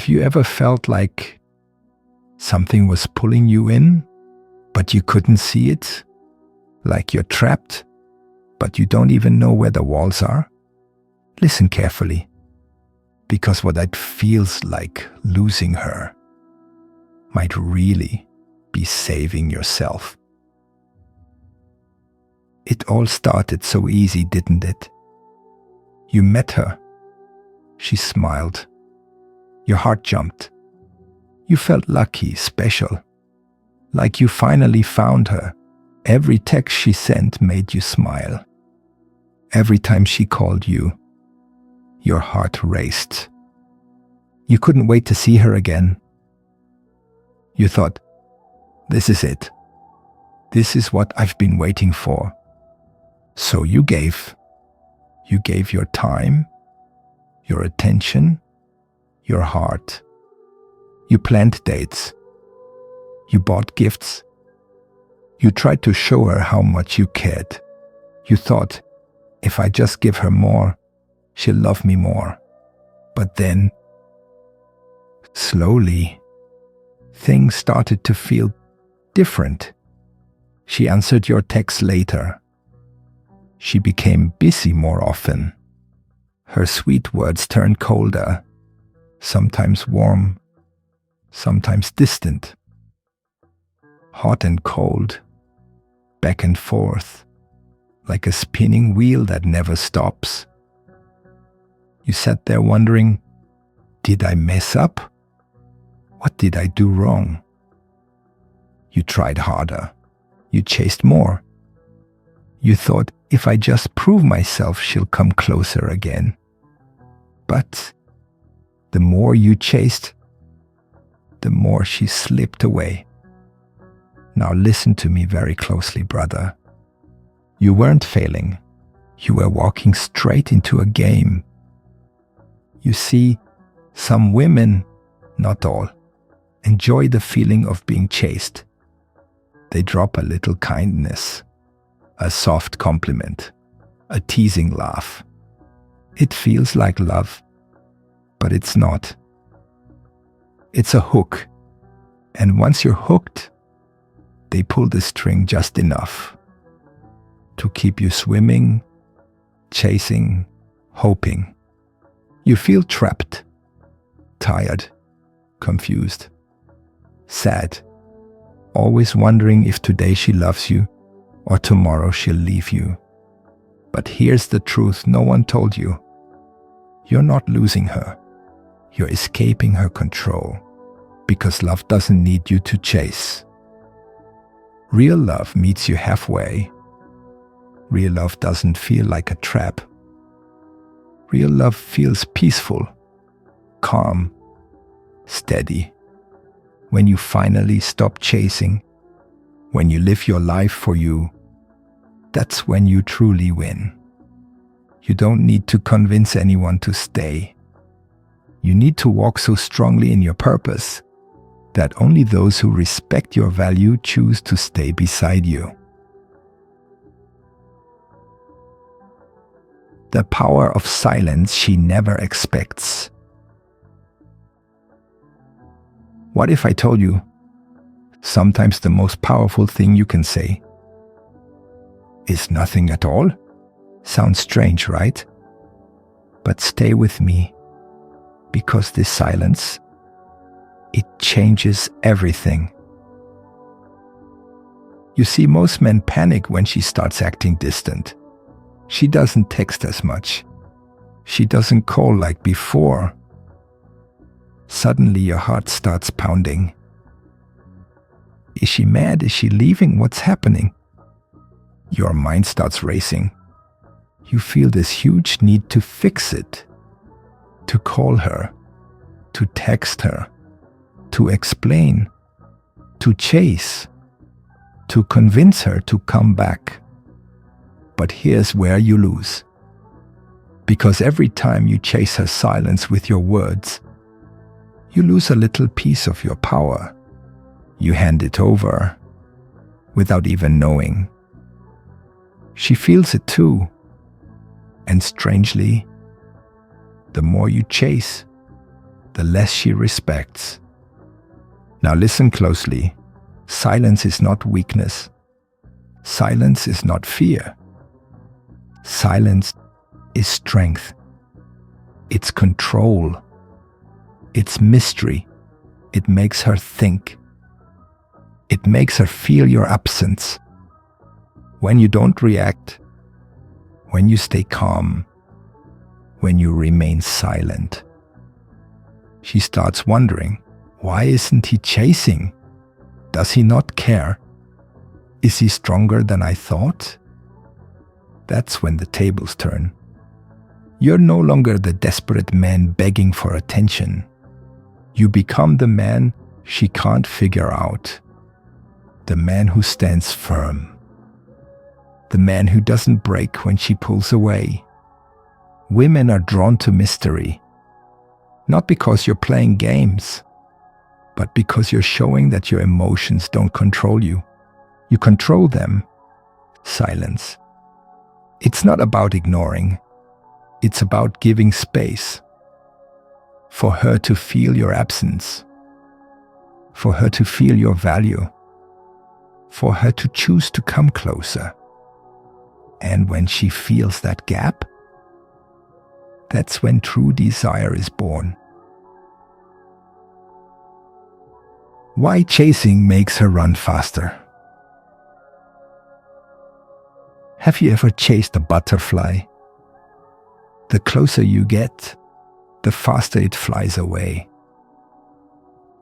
Have you ever felt like something was pulling you in, but you couldn't see it? Like you're trapped, but you don't even know where the walls are? Listen carefully, because what it feels like losing her might really be saving yourself. It all started so easy, didn't it? You met her. She smiled. Your heart jumped. You felt lucky, special, like you finally found her. Every text she sent made you smile. Every time she called you, your heart raced. You couldn't wait to see her again. You thought, this is it. This is what I've been waiting for. So you gave. You gave your time, your attention, your heart. You planned dates. You bought gifts. You tried to show her how much you cared. You thought, if I just give her more, she'll love me more. But then, slowly, things started to feel different. She answered your texts later. She became busy more often. Her sweet words turned colder, sometimes warm, sometimes distant. Hot and cold, back and forth, like a spinning wheel that never stops. You sat there wondering, did I mess up? What did I do wrong? You tried harder. You chased more. You thought, if I just prove myself, she'll come closer again. But the more you chased, the more she slipped away. Now listen to me very closely, brother. You weren't failing. You were walking straight into a game. You see, some women, not all, enjoy the feeling of being chased. They drop a little kindness, a soft compliment, a teasing laugh. It feels like love, but it's not. It's a hook, and once you're hooked, they pull the string just enough to keep you swimming, chasing, hoping. You feel trapped, tired, confused, sad, always wondering if today she loves you or tomorrow she'll leave you. But here's the truth no one told you. You're not losing her. You're escaping her control, because love doesn't need you to chase. Real love meets you halfway. Real love doesn't feel like a trap. Real love feels peaceful, calm, steady. When you finally stop chasing, when you live your life for you, that's when you truly win. You don't need to convince anyone to stay. You need to walk so strongly in your purpose that only those who respect your value choose to stay beside you. The power of silence she never expects. What if I told you, sometimes the most powerful thing you can say is nothing at all? Sounds strange, right? But stay with me, because this silence, it changes everything. You see, most men panic when she starts acting distant. She doesn't text as much. She doesn't call like before. Suddenly your heart starts pounding. Is she mad? Is she leaving? What's happening? Your mind starts racing. You feel this huge need to fix it, to call her, to text her, to explain, to chase, to convince her to come back. But here's where you lose. Because every time you chase her silence with your words, you lose a little piece of your power. You hand it over without even knowing. She feels it too. And strangely, the more you chase, the less she respects. Now listen closely. Silence is not weakness. Silence is not fear. Silence is strength. It's control. It's mystery. It makes her think. It makes her feel your absence. When you don't react, when you stay calm, when you remain silent. She starts wondering, why isn't he chasing? Does he not care? Is he stronger than I thought? That's when the tables turn. You're no longer the desperate man begging for attention. You become the man she can't figure out. The man who stands firm. The man who doesn't break when she pulls away. Women are drawn to mystery. Not because you're playing games, but because you're showing that your emotions don't control you. You control them. Silence. It's not about ignoring. It's about giving space. For her to feel your absence. For her to feel your value. For her to choose to come closer. And when she feels that gap, that's when true desire is born. Why chasing makes her run faster? Have you ever chased a butterfly? The closer you get, the faster it flies away.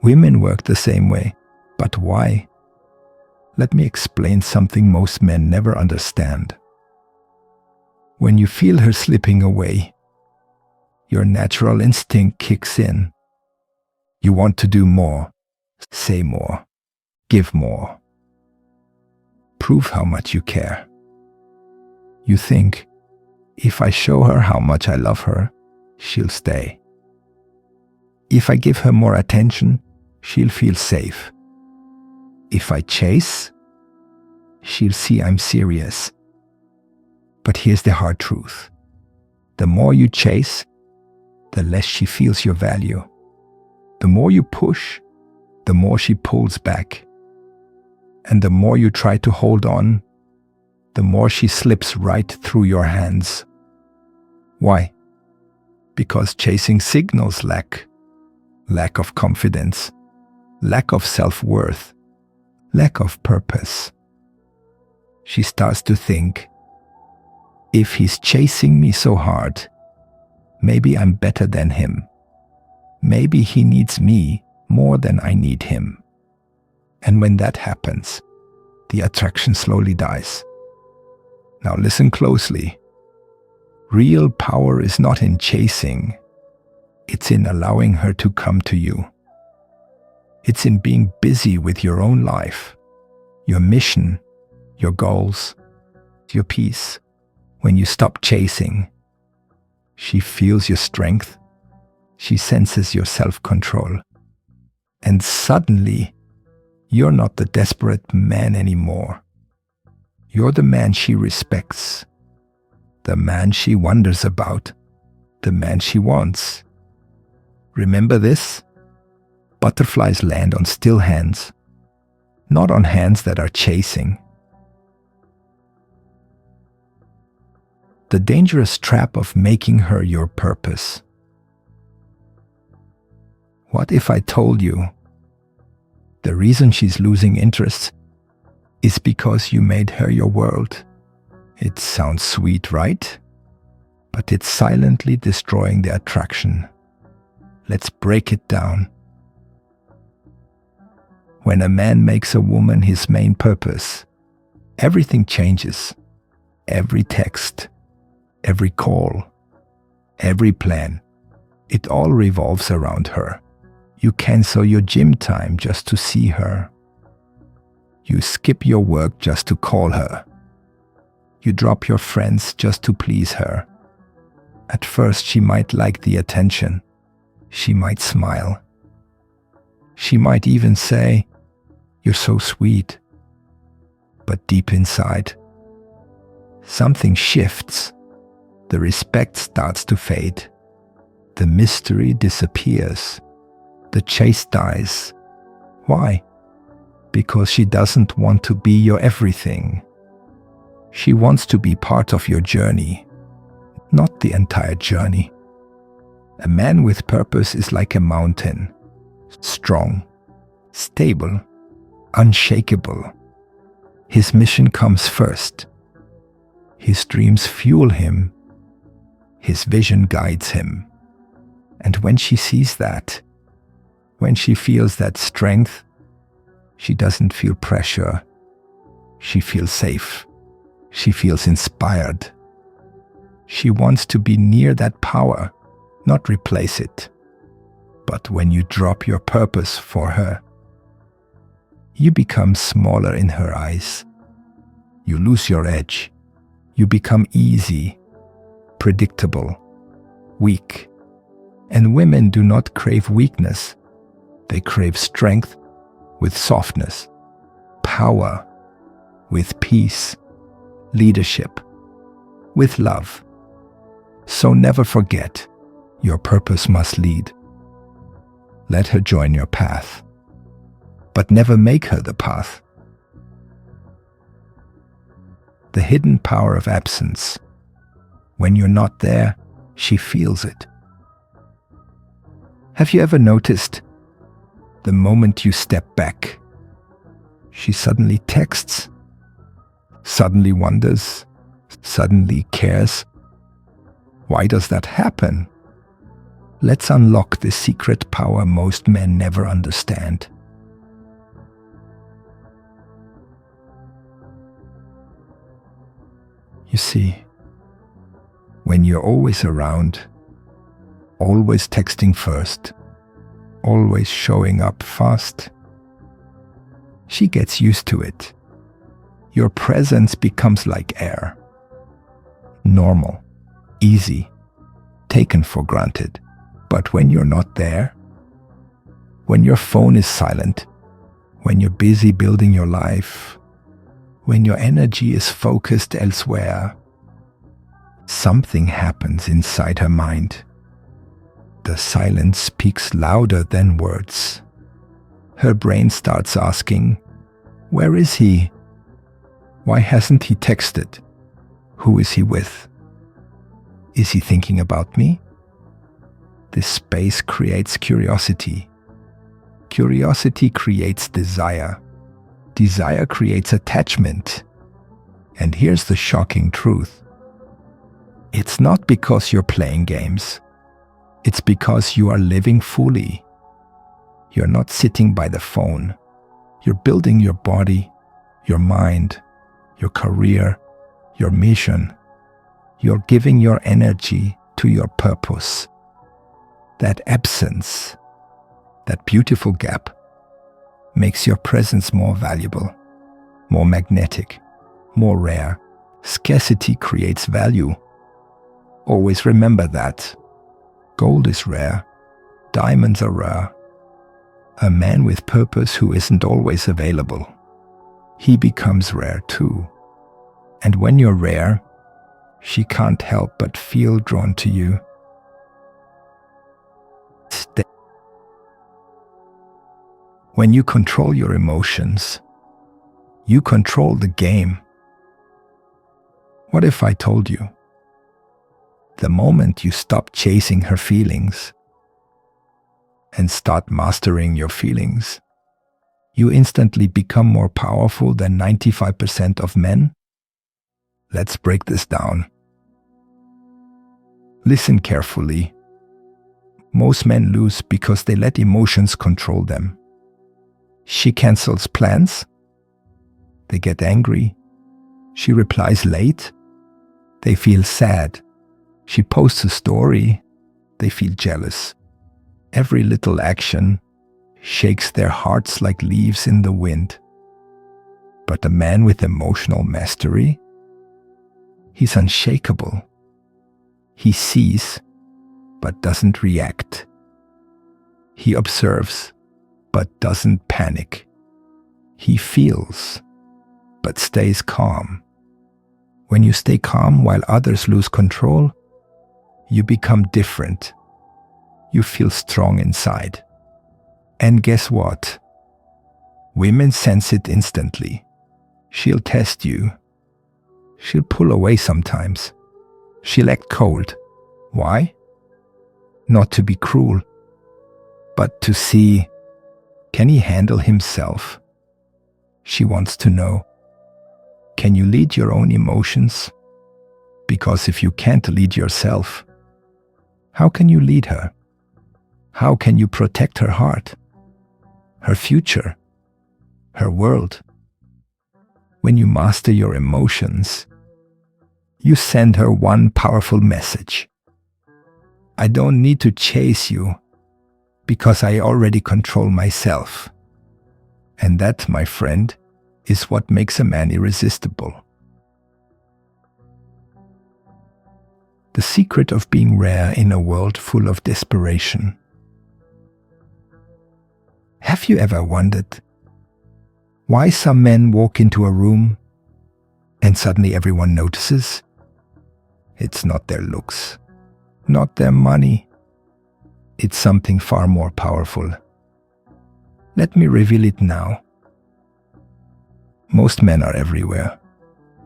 Women work the same way, but why? Let me explain something most men never understand. When you feel her slipping away, your natural instinct kicks in. You want to do more, say more, give more. Prove how much you care. You think, if I show her how much I love her, she'll stay. If I give her more attention, she'll feel safe. If I chase, she'll see I'm serious. But here's the hard truth. The more you chase, the less she feels your value. The more you push, the more she pulls back. And the more you try to hold on, the more she slips right through your hands. Why? Because chasing signals lack of confidence, lack of self-worth, lack of purpose. She starts to think, if he's chasing me so hard, maybe I'm better than him. Maybe he needs me more than I need him. And when that happens, the attraction slowly dies. Now listen closely. Real power is not in chasing. It's in allowing her to come to you. It's in being busy with your own life, your mission, your goals, your peace. When you stop chasing, she feels your strength. She senses your self-control. And suddenly, you're not the desperate man anymore. You're the man she respects, the man she wonders about, the man she wants. Remember this? Butterflies land on still hands, not on hands that are chasing. The dangerous trap of making her your purpose. What if I told you the reason she's losing interest is because you made her your world? It sounds sweet, right? But it's silently destroying the attraction. Let's break it down. When a man makes a woman his main purpose, everything changes. Every text, every call, every plan, it all revolves around her. You cancel your gym time just to see her. You skip your work just to call her. You drop your friends just to please her. At first, she might like the attention. She might smile. She might even say, "You're so sweet." But deep inside, something shifts. The respect starts to fade. The mystery disappears. The chase dies. Why? Because she doesn't want to be your everything. She wants to be part of your journey, not the entire journey. A man with purpose is like a mountain, strong, stable, unshakable. His mission comes first. His dreams fuel him. His vision guides him. And when she sees that, when she feels that strength, she doesn't feel pressure. She feels safe. She feels inspired. She wants to be near that power, not replace it. But when you drop your purpose for her, you become smaller in her eyes. You lose your edge. You become easy, predictable, weak. And women do not crave weakness. They crave strength with softness, power with peace, leadership with love. So never forget, your purpose must lead. Let her join your path, but never make her the path. The hidden power of absence. When you're not there, she feels it. Have you ever noticed the moment you step back, she suddenly texts, suddenly wonders, suddenly cares? Why does that happen? Let's unlock the secret power most men never understand. You see, when you're always around, always texting first, always showing up fast, she gets used to it. Your presence becomes like air. Normal, easy, taken for granted. But when you're not there, when your phone is silent, when you're busy building your life, when your energy is focused elsewhere, something happens inside her mind. The silence speaks louder than words. Her brain starts asking, where is he? Why hasn't he texted? Who is he with? Is he thinking about me? This space creates curiosity. Curiosity creates desire. Desire creates attachment. And here's the shocking truth. It's not because you're playing games. It's because you are living fully. You're not sitting by the phone. You're building your body, your mind, your career, your mission. You're giving your energy to your purpose. That absence, that beautiful gap, makes your presence more valuable, more magnetic, more rare. Scarcity creates value. Always remember that. Gold is rare. Diamonds are rare. A man with purpose who isn't always available, he becomes rare too. And when you're rare, she can't help but feel drawn to you. When you control your emotions, you control the game. What if I told you? The moment you stop chasing her feelings and start mastering your feelings, you instantly become more powerful than 95% of men? Let's break this down. Listen carefully. Most men lose because they let emotions control them. She cancels plans. They get angry. She replies late. They feel sad. She posts a story. They feel jealous. Every little action shakes their hearts like leaves in the wind. But a man with emotional mastery, he's unshakable. He sees, but doesn't react. He observes, but doesn't panic. He feels, but stays calm. When you stay calm while others lose control, you become different. You feel strong inside. And guess what? Women sense it instantly. She'll test you. She'll pull away sometimes. She'll act cold. Why? Not to be cruel, but to see, can he handle himself? She wants to know, can you lead your own emotions? Because if you can't lead yourself, how can you lead her? How can you protect her heart, her future, her world? When you master your emotions, you send her one powerful message. I don't need to chase you because I already control myself. And that, my friend, is what makes a man irresistible. The secret of being rare in a world full of desperation. Have you ever wondered why some men walk into a room and suddenly everyone notices? It's not their looks, not their money. It's something far more powerful. Let me reveal it now. Most men are everywhere,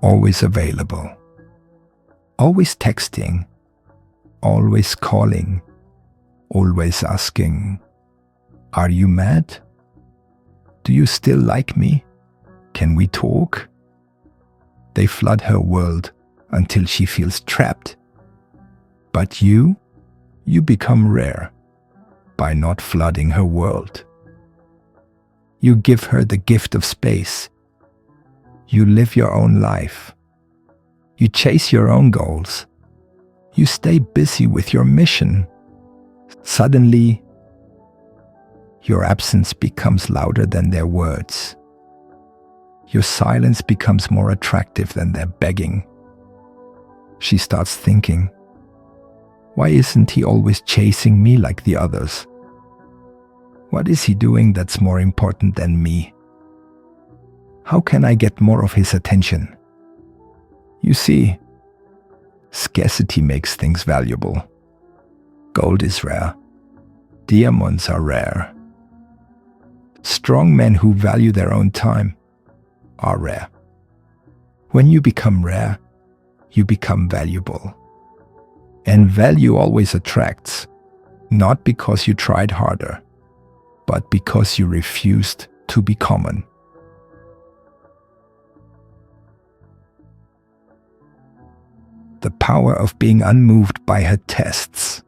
always available, always texting, always calling, always asking, "Are you mad? Do you still like me? Can we talk?" They flood her world until she feels trapped. But you become rare by not flooding her world. You give her the gift of space. You live your own life. You chase your own goals. You stay busy with your mission. Suddenly, your absence becomes louder than their words. Your silence becomes more attractive than their begging. She starts thinking, why isn't he always chasing me like the others? What is he doing that's more important than me? How can I get more of his attention? You see, scarcity makes things valuable. Gold is rare. Diamonds are rare. Strong men who value their own time are rare. When you become rare, you become valuable. And value always attracts, not because you tried harder, but because you refused to be common. The power of being unmoved by her tests.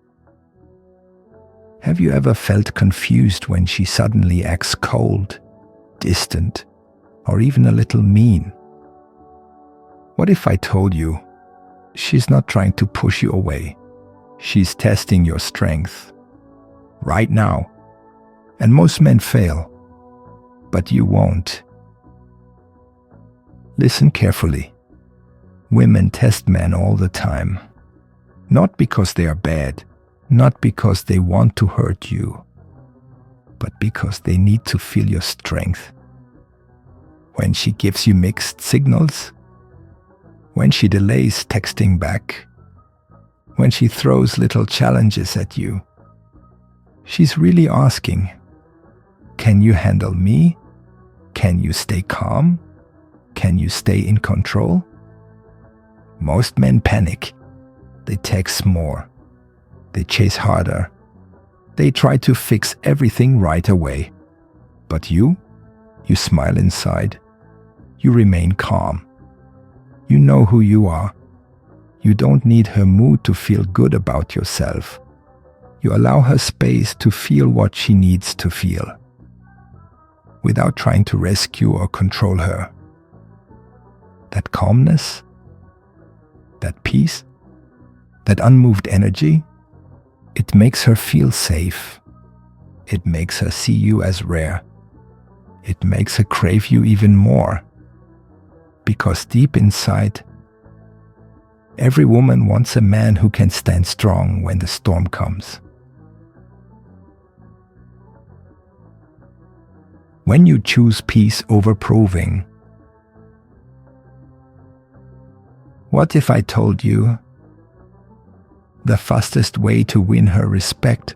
Have you ever felt confused when she suddenly acts cold, distant, or even a little mean? What if I told you she's not trying to push you away? She's testing your strength right now. And most men fail, but you won't. Listen carefully. Women test men all the time. Not because they are bad, not because they want to hurt you, but because they need to feel your strength. When she gives you mixed signals, when she delays texting back, when she throws little challenges at you, she's really asking, can you handle me? Can you stay calm? Can you stay in control? Most men panic. They text more. They chase harder. They try to fix everything right away. But you smile inside. You remain calm. You know who you are. You don't need her mood to feel good about yourself. You allow her space to feel what she needs to feel, without trying to rescue or control her. That calmness, that peace, that unmoved energy, it makes her feel safe. It makes her see you as rare. It makes her crave you even more. Because deep inside, every woman wants a man who can stand strong when the storm comes. When you choose peace over proving. What if I told you the fastest way to win her respect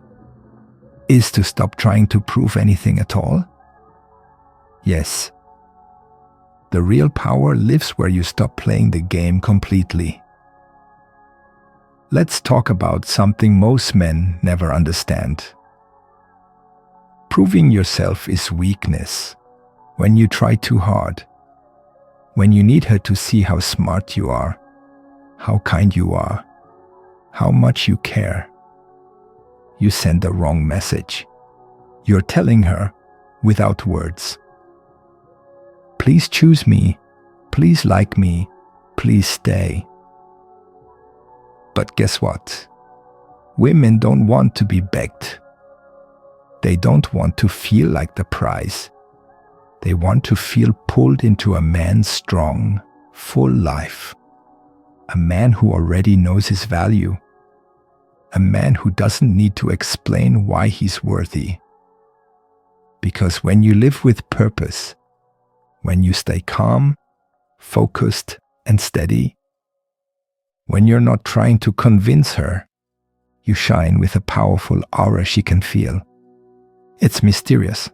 is to stop trying to prove anything at all? Yes. The real power lives where you stop playing the game completely. Let's talk about something most men never understand. Proving yourself is weakness. When you try too hard. When you need her to see how smart you are, how kind you are, how much you care. You send the wrong message. You're telling her, without words, please choose me, please like me, please stay. But guess what? Women don't want to be begged. They don't want to feel like the prize. They want to feel pulled into a man's strong, full life. A man who already knows his value. A man who doesn't need to explain why he's worthy. Because when you live with purpose, when you stay calm, focused, and steady, when you're not trying to convince her, you shine with a powerful aura she can feel. It's mysterious.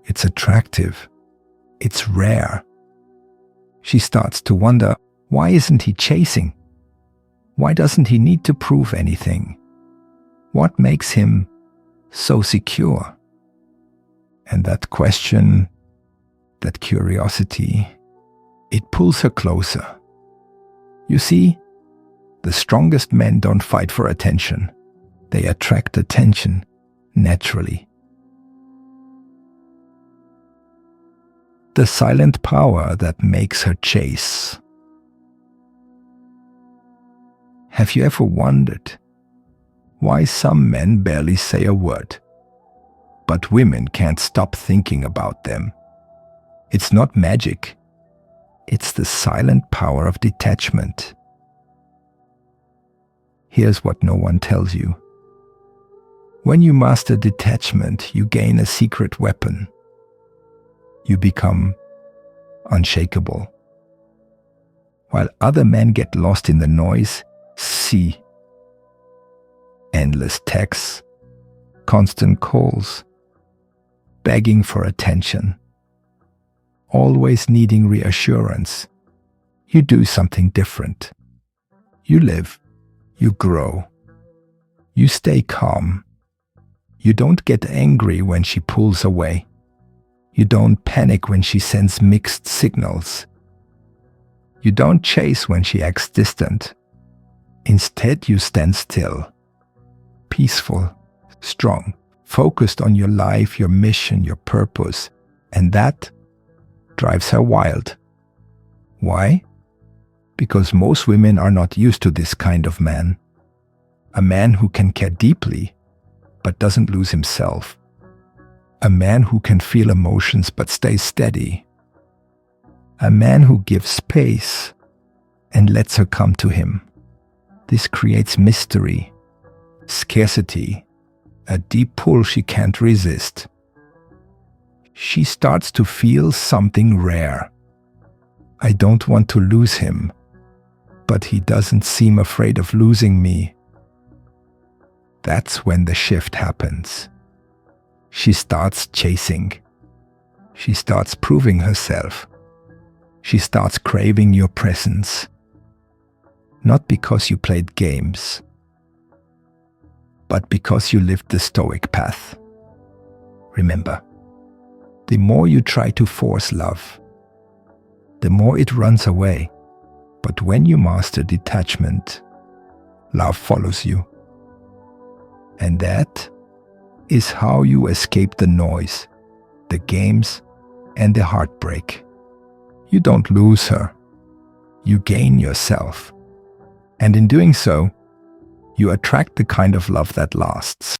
It's attractive. It's rare. She starts to wonder, why isn't he chasing? Why doesn't he need to prove anything? What makes him so secure? And that question, that curiosity, it pulls her closer. You see, the strongest men don't fight for attention. They attract attention naturally. The silent power that makes her chase. Have you ever wondered why some men barely say a word, but women can't stop thinking about them? It's not magic. It's the silent power of detachment. Here's what no one tells you. When you master detachment, you gain a secret weapon. You become unshakable. While other men get lost in the noise, see endless texts, constant calls, begging for attention, always needing reassurance. You do something different. You live, you grow, you stay calm. You don't get angry when she pulls away. You don't panic when she sends mixed signals. You don't chase when she acts distant. Instead, you stand still, peaceful, strong, focused on your life, your mission, your purpose, and that drives her wild. Why? Because most women are not used to this kind of man. A man who can care deeply, but doesn't lose himself. A man who can feel emotions but stays steady. A man who gives space and lets her come to him. This creates mystery, scarcity, a deep pull she can't resist. She starts to feel something rare. I don't want to lose him, but he doesn't seem afraid of losing me. That's when the shift happens. She starts chasing. She starts proving herself. She starts craving your presence. Not because you played games, but because you lived the Stoic path. Remember, the more you try to force love, the more it runs away. But when you master detachment, love follows you. And that is how you escape the noise, the games, and the heartbreak. You don't lose her. You gain yourself. And in doing so, you attract the kind of love that lasts.